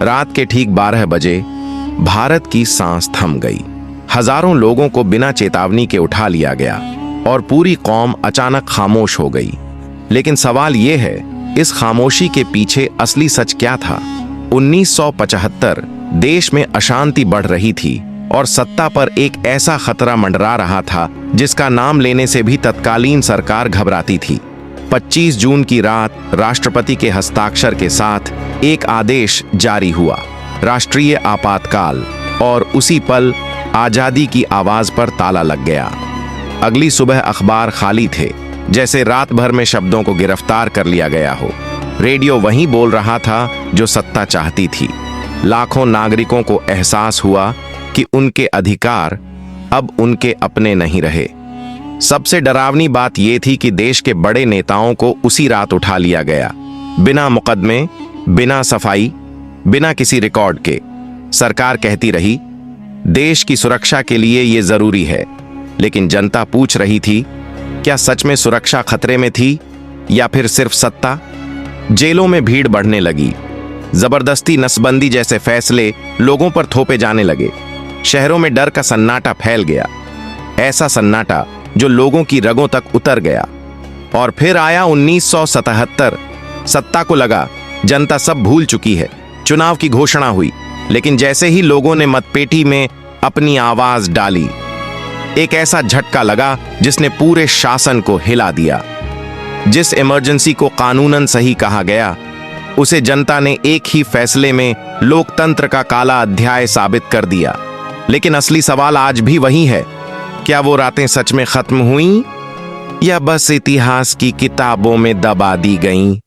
रात के ठीक 12 बजे भारत की सांस थम गई। हजारों लोगों को बिना चेतावनी के उठा लिया गया और पूरी कौम अचानक खामोश हो गई। लेकिन सवाल यह है, इस खामोशी के पीछे असली सच क्या था? 1975 देश में अशांति बढ़ रही थी और सत्ता पर एक ऐसा खतरा मंडरा रहा था जिसका नाम लेने से भी तत्कालीन सरकार घबराती थी। 25 जून की रात राष्ट्रपति के हस्ताक्षर के साथ एक आदेश जारी हुआ, राष्ट्रीय आपातकाल, और उसी पल आजादी की आवाज पर ताला लग गया। अगली सुबह अखबार खाली थे, जैसे रात भर में शब्दों को गिरफ्तार कर लिया गया हो। रेडियो वही बोल रहा था जो सत्ता चाहती थी। लाखों नागरिकों को एहसास हुआ कि उनके अधिकार अब उनके अपने नहीं रहे। सबसे डरावनी बात यह थी कि देश के बड़े नेताओं को उसी रात उठा लिया गया, बिना मुकदमे, बिना सफाई, बिना किसी रिकॉर्ड के। सरकार कहती रही, देश की सुरक्षा के लिए यह जरूरी है, लेकिन जनता पूछ रही थी, क्या सच में सुरक्षा खतरे में थी या फिर सिर्फ सत्ता? जेलों में भीड़ बढ़ने लगी, जबरदस्ती नसबंदी जैसे फैसले लोगों पर थोपे जाने लगे। शहरों में डर का सन्नाटा फैल गया, ऐसा सन्नाटा जो लोगों की रगों तक उतर गया। और फिर आया 1977। सत्ता को लगा जनता सब भूल चुकी है। चुनाव की घोषणा हुई, लेकिन जैसे ही लोगों ने मतपेटी में अपनी आवाज डाली, एक ऐसा झटका लगा जिसने पूरे शासन को हिला दिया। जिस इमरजेंसी को कानूनन सही कहा गया, उसे जनता ने एक ही फैसले में लोकतंत्र का काला अध्याय साबित कर दिया। लेकिन असली सवाल आज भी वही है, क्या वो रातें सच में खत्म हुईं या बस इतिहास की किताबों में दबा दी गईं?